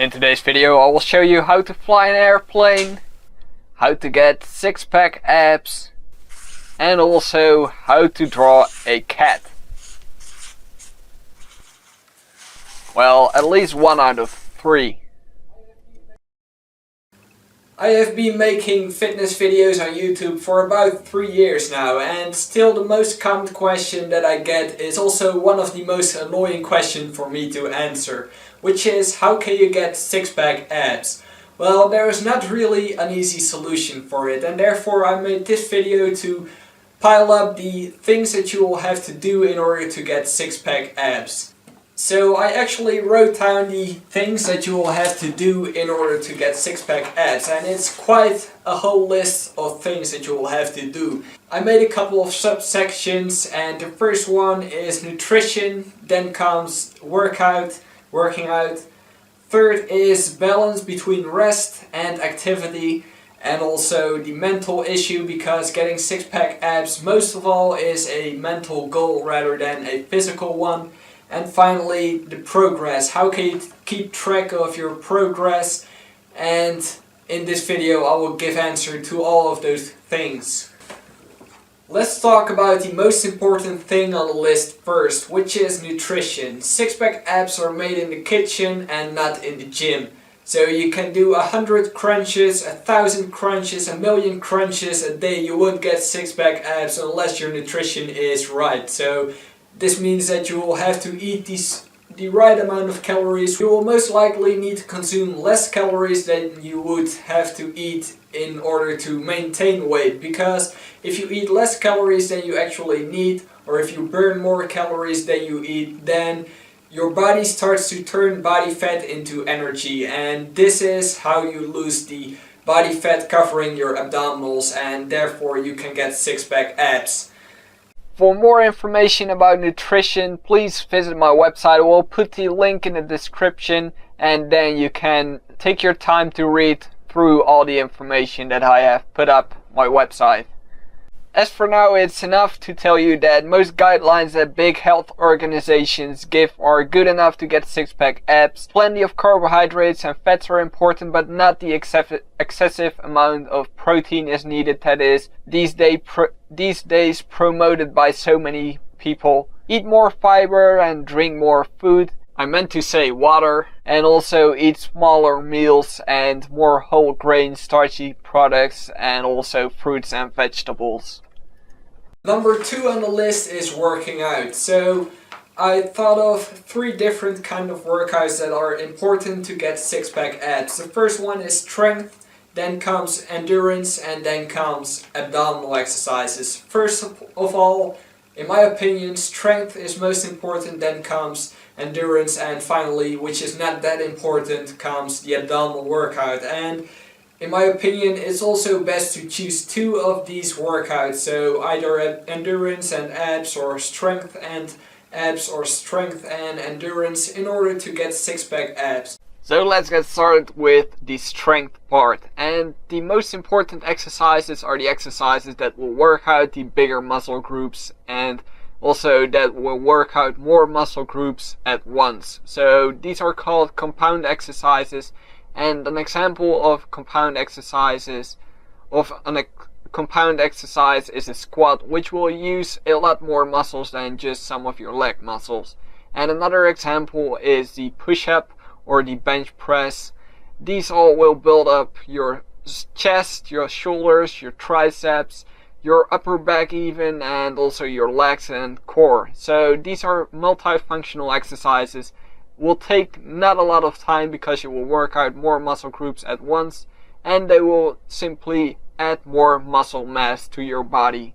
In today's video I will show you how to fly an airplane, how to get six-pack abs, and also how to draw a cat. Well, at least 1 out of 3. I have been making fitness videos on YouTube for about 3 years now, and still the most common question that I get is also one of the most annoying questions for me to answer, which is how can you get six-pack abs? Well, there is not really an easy solution for it, and therefore I made this video to pile up the things that you will have to do in order to get six-pack abs. So I actually wrote down the things that you will have to do in order to get six-pack abs, and it's quite a whole list of things that you will have to do. I made a couple of subsections, and the first one is nutrition, then comes working out. Third is balance between rest and activity, and also the mental issue, because getting six-pack abs most of all is a mental goal rather than a physical one. And finally, the progress. How can you keep track of your progress? And in this video I will give answer to all of those things. Let's talk about the most important thing on the list first, which is nutrition. Six-pack abs are made in the kitchen and not in the gym. So you can do 100 crunches, 1,000 crunches, 1,000,000 crunches a day. You won't get six-pack abs unless your nutrition is right. So this means that you will have to eat the right amount of calories. You will most likely need to consume less calories than you would have to eat in order to maintain weight, because if you eat less calories than you actually need, or if you burn more calories than you eat, then your body starts to turn body fat into energy, and this is how you lose the body fat covering your abdominals, and therefore you can get six-pack abs. For more information about nutrition, please visit my website. I will put the link in the description, and then you can take your time to read through all the information that I have put up my website. As for now, it's enough to tell you that most guidelines that big health organizations give are good enough to get six-pack abs. Plenty of carbohydrates and fats are important, but not the excessive amount of protein is needed that is these days promoted by so many people. Eat more fiber and drink more food. I meant to say water, and also eat smaller meals and more whole grain starchy products, and also fruits and vegetables. Number 2 on the list is working out. So I thought of 3 different kind of workouts that are important to get six-pack abs. The first one is strength, then comes endurance, and then comes abdominal exercises. First of all, in my opinion, strength is most important, then comes endurance, and finally, which is not that important, comes the abdominal workout. And in my opinion, it's also best to choose 2 of these workouts, so either endurance and abs, or strength and abs, or strength and endurance, in order to get six-pack abs. So let's get started with the strength part. And the most important exercises are the exercises that will work out the bigger muscle groups, and also that will work out more muscle groups at once. So these are called compound exercises, and an example of compound exercises compound exercise is a squat, which will use a lot more muscles than just some of your leg muscles. And another example is the push-up or the bench press. These all will build up your chest, your shoulders, your triceps, your upper back even, and also your legs and core. So these are multifunctional exercises. Will take not a lot of time because you will work out more muscle groups at once, and they will simply add more muscle mass to your body.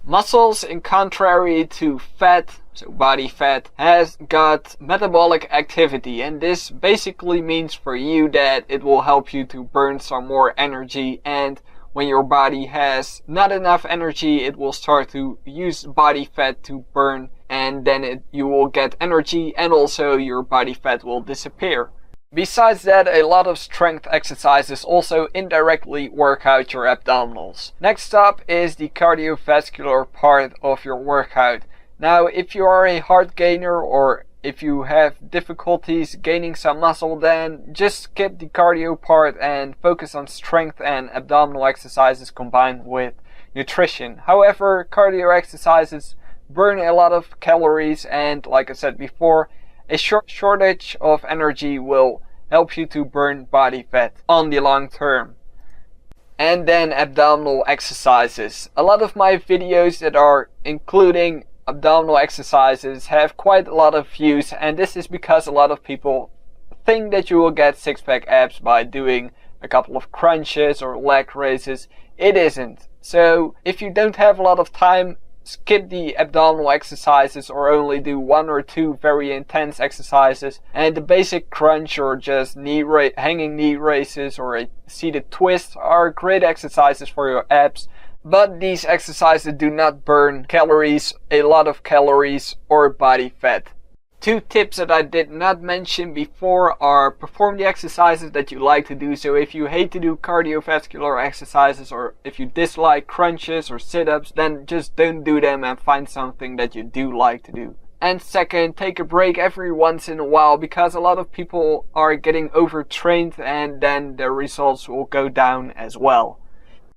Muscles, in contrary to fat, so body fat, has got metabolic activity, and this basically means for you that it will help you to burn some more energy, and when your body has not enough energy, it will start to use body fat to burn, and then you will get energy, and also your body fat will disappear. Besides that, a lot of strength exercises also indirectly work out your abdominals. Next up is the cardiovascular part of your workout. Now, if you are a heart gainer or if you have difficulties gaining some muscle, then just skip the cardio part and focus on strength and abdominal exercises combined with nutrition. However, cardio exercises burn a lot of calories, and like I said before, a shortage of energy will help you to burn body fat on the long term. And then abdominal exercises. A lot of my videos that are including abdominal exercises have quite a lot of views, and this is because a lot of people think that you will get six-pack abs by doing a couple of crunches or leg raises. It isn't. So if you don't have a lot of time, skip the abdominal exercises or only do 1 or 2 very intense exercises, and the basic crunch or just hanging knee raises or a seated twist are great exercises for your abs, but these exercises do not burn calories, a lot of calories or body fat. 2 tips that I did not mention before are perform the exercises that you like to do. So if you hate to do cardiovascular exercises, or if you dislike crunches or sit-ups, then just don't do them and find something that you do like to do. And second, take a break every once in a while, because a lot of people are getting overtrained and then their results will go down as well.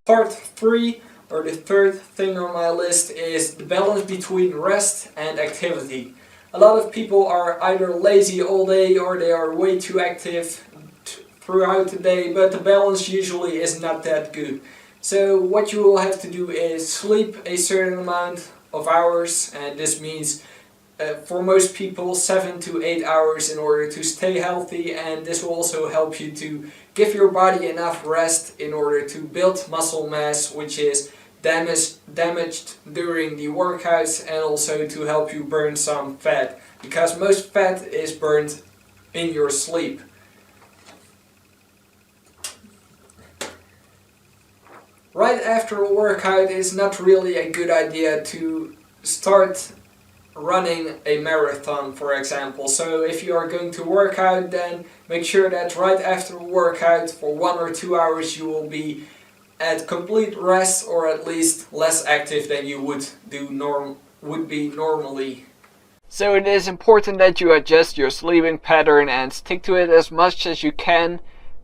Part 3, or the third thing on my list, is the balance between rest and activity. A lot of people are either lazy all day or they are way too active throughout the day, but the balance usually is not that good. So what you will have to do is sleep a certain amount of hours, and this means for most people 7 to 8 hours in order to stay healthy, and this will also help you to give your body enough rest in order to build muscle mass, which is damaged during the workouts, and also to help you burn some fat, because most fat is burned in your sleep. Right after a workout, it's not really a good idea to start running a marathon, for example. So if you are going to work out, then make sure that right after a workout for 1 or 2 hours you will be at complete rest, or at least less active than you would be normally. So it is important that you adjust your sleeping pattern and stick to it as much as you can.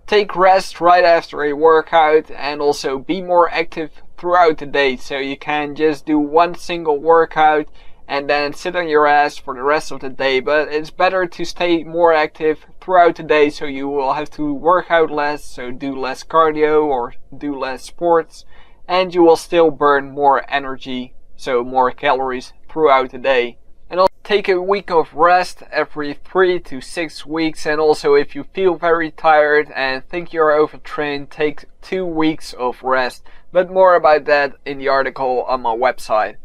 Take rest right after a workout, and also be more active throughout the day, so you can just do one single workout and then sit on your ass for the rest of the day. But it's better to stay more active throughout the day, so you will have to work out less, so do less cardio or do less sports, and you will still burn more energy, so more calories throughout the day. And also take a week of rest every 3 to 6 weeks, and also if you feel very tired and think you're overtrained, take 2 weeks of rest. But more about that in the article on my website.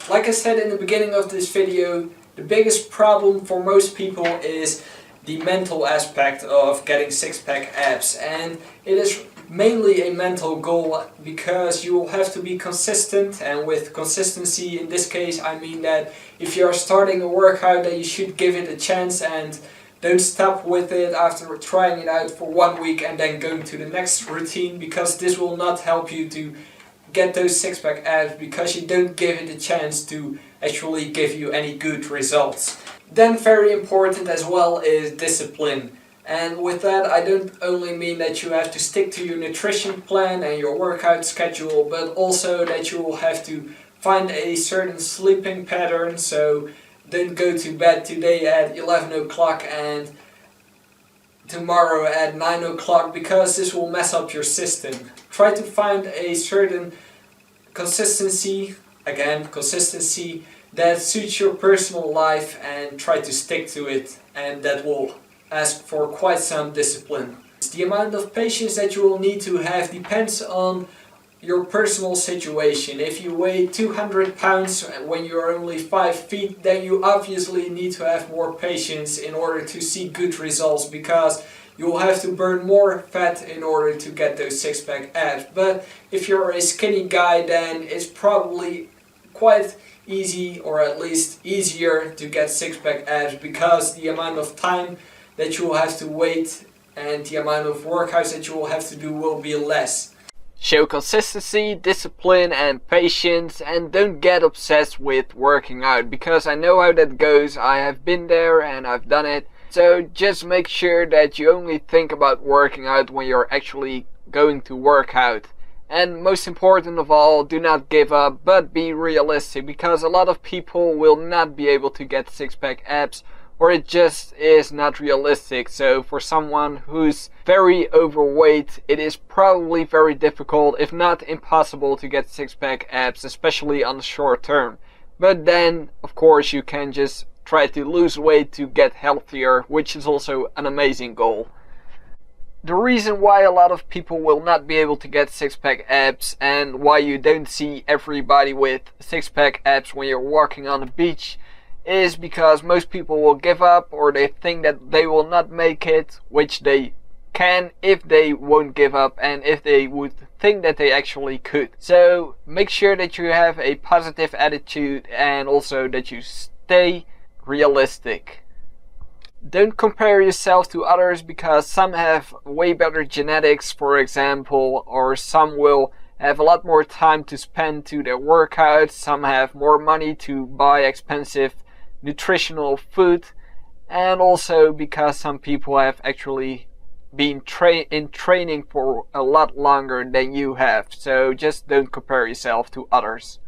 Like I said in the beginning of this video, the biggest problem for most people is the mental aspect of getting six-pack abs, and it is mainly a mental goal, because you will have to be consistent, and with consistency in this case I mean that if you are starting a workout, that you should give it a chance and don't stop with it after trying it out for 1 week and then going to the next routine, because this will not help you to get those six-pack abs, because you don't give it a chance to actually give you any good results. Then very important as well is discipline. And with that I don't only mean that you have to stick to your nutrition plan and your workout schedule, but also that you will have to find a certain sleeping pattern. So don't go to bed today at 11 o'clock and tomorrow at 9 o'clock, because this will mess up your system. Try to find a certain consistency that suits your personal life, and try to stick to it, and that will ask for quite some discipline. The amount of patience that you will need to have depends on your personal situation. If you weigh 200 pounds when you're only 5 feet, then you obviously need to have more patience in order to see good results, because you will have to burn more fat in order to get those six-pack abs. But if you're a skinny guy, then it's probably quite easy, or at least easier, to get six-pack abs, because the amount of time that you will have to wait and the amount of workouts that you will have to do will be less. Show consistency, discipline and patience, and don't get obsessed with working out, because I know how that goes. I have been there and I've done it. So just make sure that you only think about working out when you're actually going to work out. And most important of all, do not give up, but be realistic, because a lot of people will not be able to get six-pack abs, or it just is not realistic. So for someone who's very overweight, it is probably very difficult, if not impossible, to get six-pack abs, especially on the short term. But then, of course, you can just try to lose weight to get healthier, which is also an amazing goal. The reason why a lot of people will not be able to get six-pack abs, and why you don't see everybody with six-pack abs when you're walking on the beach, is because most people will give up, or they think that they will not make it, which they can if they won't give up and if they would think that they actually could. So make sure that you have a positive attitude and also that you stay realistic. Don't compare yourself to others, because some have way better genetics, for example, or some will have a lot more time to spend to their workouts, some have more money to buy expensive nutritional food, and also because some people have actually been in training for a lot longer than you have. So just don't compare yourself to others.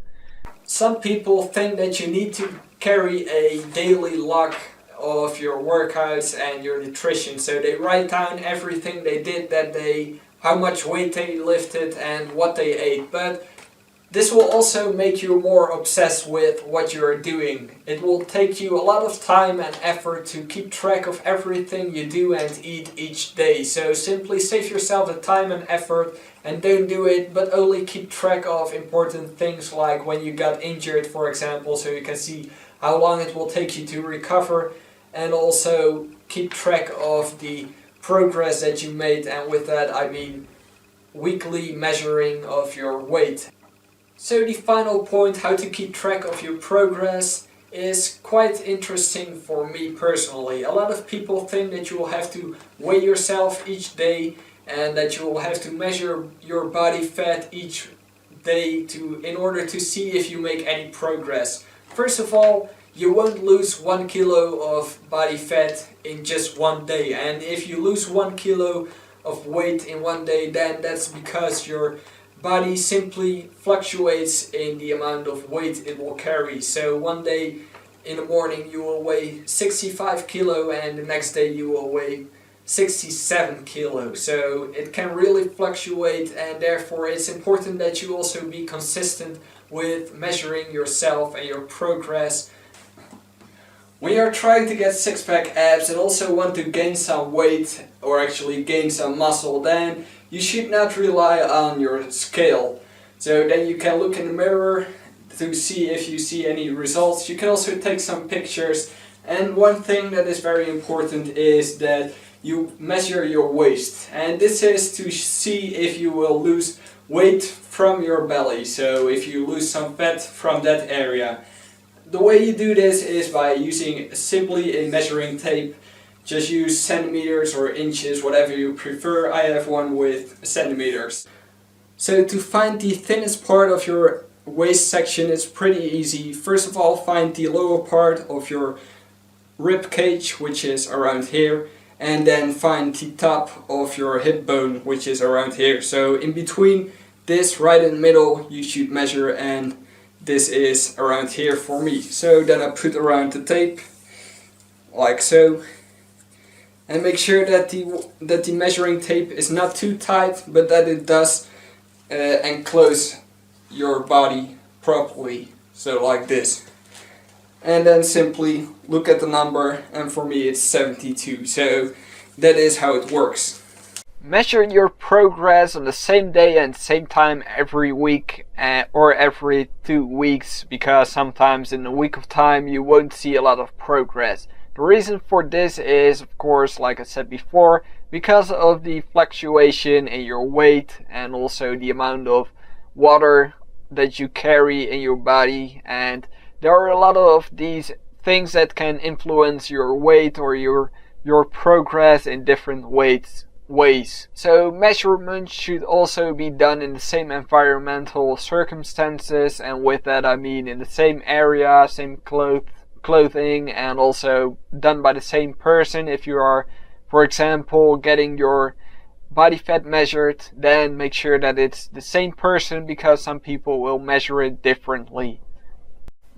Some people think that you need to carry a daily log of your workouts and your nutrition, so they write down everything they did that day, how much weight they lifted and what they ate. But this will also make you more obsessed with what you're doing. It will take you a lot of time and effort to keep track of everything you do and eat each day. So simply save yourself the time and effort and don't do it, but only keep track of important things like when you got injured, for example, so you can see how long it will take you to recover, and also keep track of the progress that you made, and with that I mean weekly measuring of your weight. So the final point, how to keep track of your progress, is quite interesting for me personally. A lot of people think that you will have to weigh yourself each day and that you will have to measure your body fat each day in order to see if you make any progress. First of all, you won't lose 1 kilo of body fat in just one day, and if you lose 1 kilo of weight in one day, then that's because your body simply fluctuates in the amount of weight it will carry. So one day in the morning you will weigh 65 kilo and the next day you will weigh 67 kilo. So it can really fluctuate, and therefore it's important that you also be consistent with measuring yourself and your progress. When you're trying to get six-pack abs and also want to gain some weight, or actually gain some muscle, then you should not rely on your scale. So then you can look in the mirror to see if you see any results. You can also take some pictures, and one thing that is very important is that you measure your waist, and this is to see if you will lose weight from your belly, so if you lose some fat from that area. The way you do this is by using simply a measuring tape. Just use centimeters or inches, whatever you prefer. I have one with centimeters. So to find the thinnest part of your waist section, it's pretty easy. First of all, find the lower part of your rib cage, which is around here, and then find the top of your hip bone, which is around here. So in between this, right in the middle, you should measure, and this is around here for me. So then I put around the tape, like so, and make sure that the measuring tape is not too tight, but that it does enclose your body properly, so like this. And then simply look at the number, and for me it's 72, so that is how it works. Measure your progress on the same day and same time every week, or every 2 weeks, because sometimes in a week of time you won't see a lot of progress. The reason for this is, of course, like I said before, because of the fluctuation in your weight and also the amount of water that you carry in your body, and there are a lot of these things that can influence your weight or your progress in different ways. ways. So measurements should also be done in the same environmental circumstances, and with that I mean in the same area, same clothing, and also done by the same person. If you are, for example, getting your body fat measured, then make sure that it's the same person, because some people will measure it differently.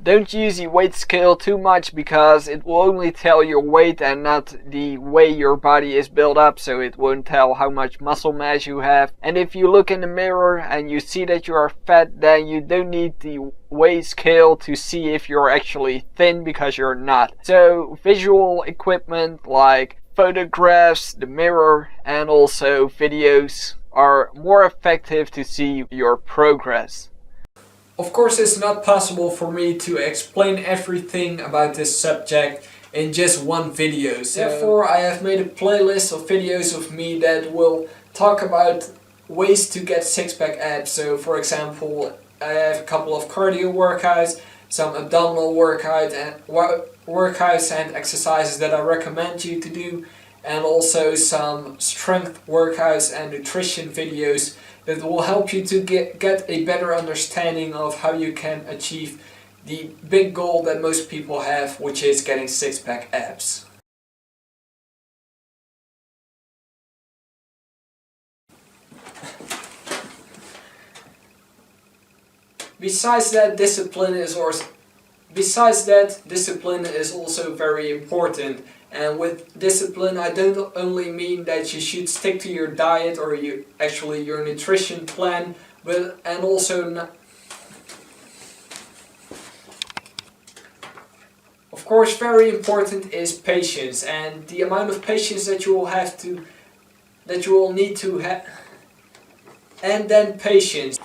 Don't use the weight scale too much, because it will only tell your weight and not the way your body is built up, so it won't tell how much muscle mass you have. And if you look in the mirror and you see that you are fat, then you don't need the weight scale to see if you're actually thin, because you're not. So visual equipment like photographs, the mirror, and also videos are more effective to see your progress. Of course, it's not possible for me to explain everything about this subject in just one video. Therefore, I have made a playlist of videos of me that will talk about ways to get six-pack abs. So, for example, I have a couple of cardio workouts, some abdominal workouts and exercises that I recommend you to do, and also some strength workouts and nutrition videos that will help you to get a better understanding of how you can achieve the big goal that most people have, which is getting six-pack abs. Besides that, discipline is also very important. And with discipline, I don't only mean that you should stick to your diet or your nutrition plan, but and also of course very important is patience, and the amount of patience that you will need to have, and then patience.